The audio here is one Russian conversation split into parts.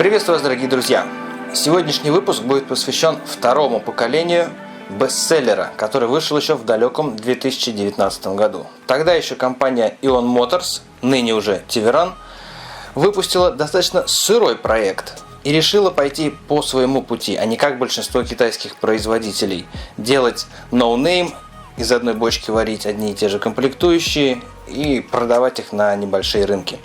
Приветствую вас, дорогие друзья! Сегодняшний выпуск будет посвящен второму поколению бестселлера, который вышел еще в далеком 2019 году. Тогда еще компания Ion Motors, ныне уже Tiveran, выпустила достаточно сырой проект и решила пойти по своему пути, а не как большинство китайских производителей, делать no-name, из одной бочки варить одни и те же комплектующие и продавать их на небольшие рынки.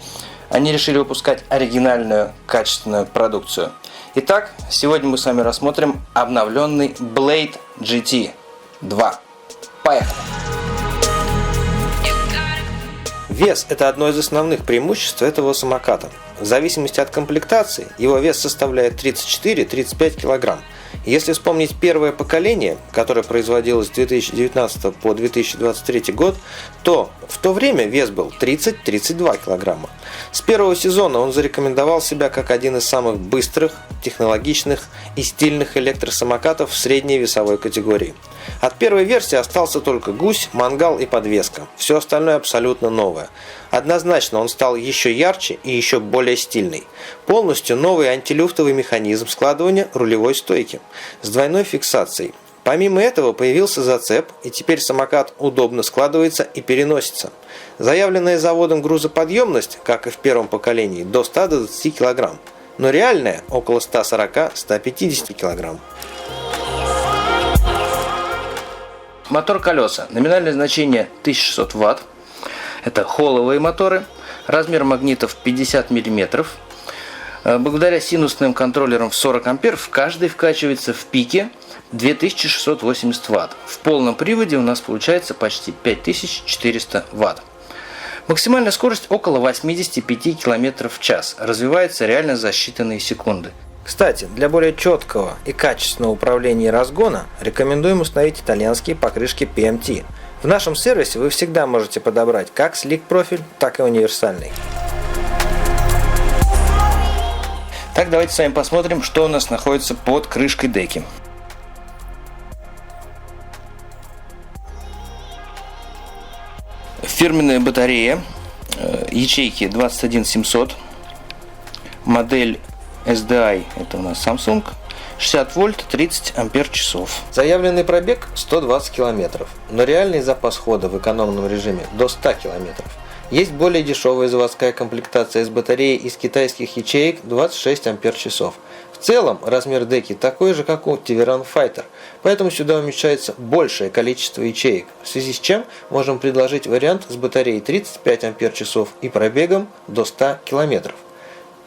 Они решили выпускать оригинальную, качественную продукцию. Итак, сегодня мы с вами рассмотрим обновленный Blade GT 2. Поехали! Вес – это одно из основных преимуществ этого самоката. В зависимости от комплектации его вес составляет 34-35 кг. Если вспомнить первое поколение, которое производилось с 2019 по 2023 год, то в то время вес был 30-32 кг. С первого сезона он зарекомендовал себя как один из самых быстрых, технологичных и стильных электросамокатов в средней весовой категории. От первой версии остался только гусь, мангал и подвеска. Все остальное абсолютно новое. Однозначно он стал еще ярче и еще более стильный. Полностью новый антилюфтовый механизм складывания рулевой стойки с двойной фиксацией. Помимо этого появился зацеп, и теперь самокат удобно складывается и переносится. Заявленная заводом грузоподъемность, как и в первом поколении, до 120 кг, но реальная около 140-150 кг. Мотор-колеса. Номинальное значение 1600 Вт. Это холловые моторы. Размер магнитов 50 мм. Благодаря синусным контроллерам в 40 А в каждый вкачивается в пике 2680 Вт. В полном приводе у нас получается почти 5400 Вт. Максимальная скорость около 85 км в час. Развивается реально за считанные секунды. Кстати, для более четкого и качественного управления разгона рекомендуем установить итальянские покрышки PMT. В нашем сервисе вы всегда можете подобрать как слик профиль, так и универсальный. Так, давайте с вами посмотрим, что у нас находится под крышкой деки. Фирменная батарея, ячейки 21700, модель SDI, это у нас Samsung, 60 вольт, 30 ампер-часов. Заявленный пробег 120 км, но реальный запас хода в экономном режиме до 100 км. Есть более дешевая заводская комплектация с батареей из китайских ячеек 26 ампер-часов. В целом размер деки такой же, как у Tiveran Fighter, поэтому сюда умещается большее количество ячеек, в связи с чем можем предложить вариант с батареей 35 ампер-часов и пробегом до 100 км.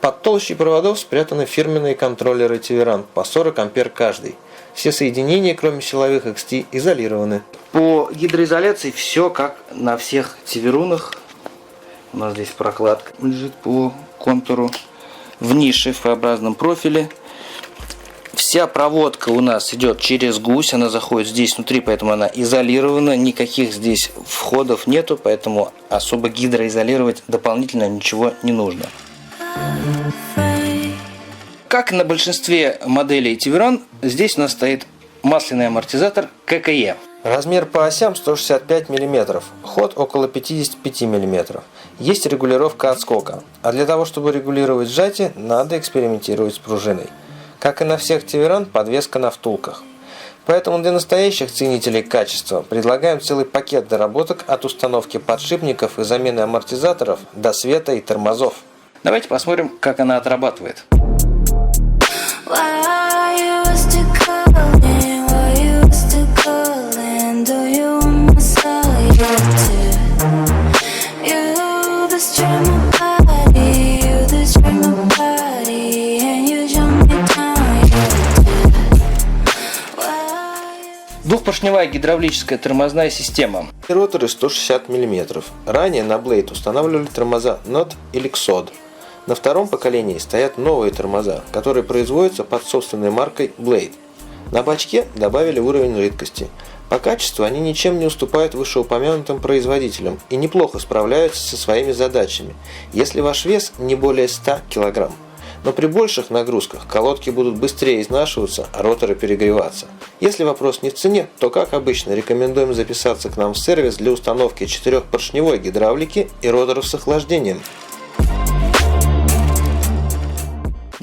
Под толщей проводов спрятаны фирменные контроллеры Tiveran по 40 ампер каждый. Все соединения, кроме силовых XT, изолированы. По гидроизоляции все как на всех Tiveran'ах. У нас здесь прокладка лежит по контуру в нише в V-образном профиле. Вся проводка у нас идет через гусь, она заходит здесь внутри, поэтому она изолирована, никаких здесь входов нету, поэтому особо гидроизолировать дополнительно ничего не нужно. Как и на большинстве моделей Tiveran, здесь у нас стоит масляный амортизатор ККЕ. Размер по осям 165 мм, ход около 55 мм. Есть регулировка отскока, а для того, чтобы регулировать сжатие, надо экспериментировать с пружиной. Как и на всех Tiveran, подвеска на втулках. Поэтому для настоящих ценителей качества предлагаем целый пакет доработок от установки подшипников и замены амортизаторов до света и тормозов. Давайте посмотрим, как она отрабатывает. Двухпоршневая гидравлическая тормозная система. Роторы 160 мм. Ранее на Blade устанавливали тормоза Not и Lexod. На втором поколении стоят новые тормоза, которые производятся под собственной маркой Blade. На бачке добавили уровень жидкости. По качеству они ничем не уступают вышеупомянутым производителям и неплохо справляются со своими задачами, если ваш вес не более 100 кг. Но при больших нагрузках колодки будут быстрее изнашиваться, а роторы перегреваться. Если вопрос не в цене, то, как обычно, рекомендуем записаться к нам в сервис для установки 4-поршневой гидравлики и роторов с охлаждением.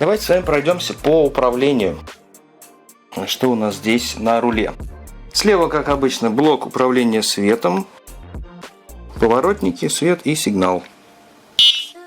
Давайте с вами пройдемся по управлению. Что у нас здесь на руле? Слева, как обычно, блок управления светом, поворотники, свет и сигнал.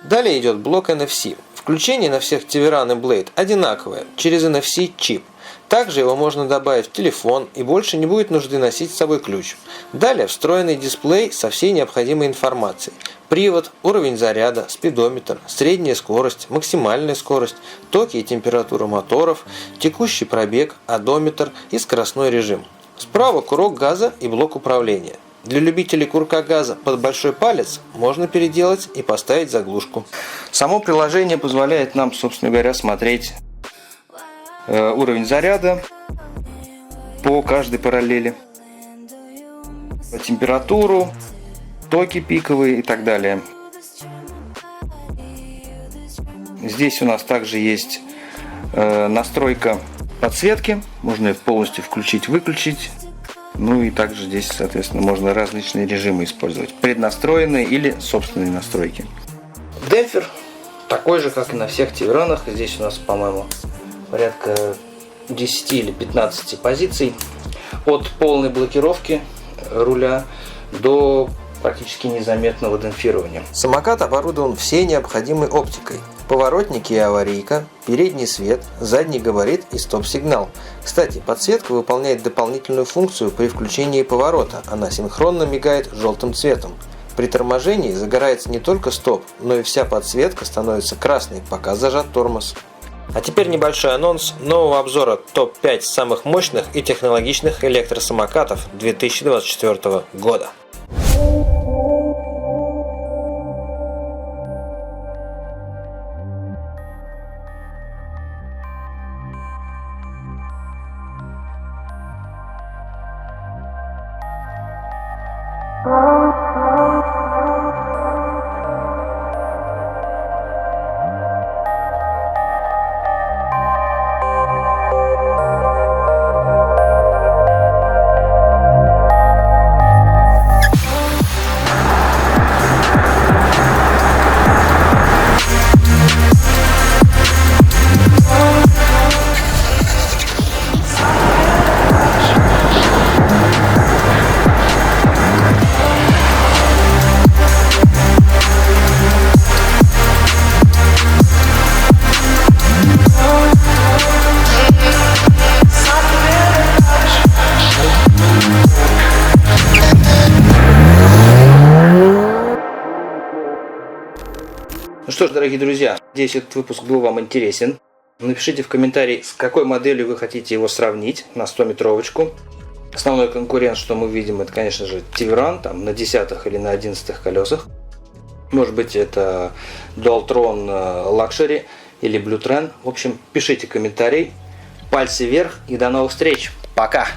Далее идет блок NFC. Включение на всех Tiveran и Blade одинаковое, через NFC чип. Также его можно добавить в телефон, и больше не будет нужды носить с собой ключ. Далее встроенный дисплей со всей необходимой информацией. Привод, уровень заряда, спидометр, средняя скорость, максимальная скорость, токи и температура моторов, текущий пробег, одометр и скоростной режим. Справа курок газа и блок управления. Для любителей курка газа под большой палец можно переделать и поставить заглушку. Само приложение позволяет нам, собственно говоря, смотреть уровень заряда по каждой параллели, температуру, токи пиковые и так далее. Здесь у нас также есть настройка подсветки, можно ее полностью включить-выключить. Ну и также здесь, соответственно, можно различные режимы использовать, преднастроенные или собственные настройки. Демпфер такой же, как и на всех Tiveran'ах. Здесь у нас, по-моему, порядка 10 или 15 позиций. От полной блокировки руля до практически незаметного демпфирования. Самокат оборудован всей необходимой оптикой. Поворотники и аварийка, передний свет, задний габарит и стоп-сигнал. Кстати, подсветка выполняет дополнительную функцию при включении поворота. Она синхронно мигает желтым цветом. При торможении загорается не только стоп, но и вся подсветка становится красной, пока зажат тормоз. А теперь небольшой анонс нового обзора топ-5 самых мощных и технологичных электросамокатов 2024 года. Ну что ж, дорогие друзья, надеюсь, этот выпуск был вам интересен. Напишите в комментарии, с какой моделью вы хотите его сравнить на 100-метровочку. Основной конкурент, что мы видим, это, конечно же, Tiveran, там на 10-х или на 11-х колесах. Может быть, это Dualtron Luxury или Blue Trend. В общем, пишите комментарий. Пальцы вверх и до новых встреч. Пока!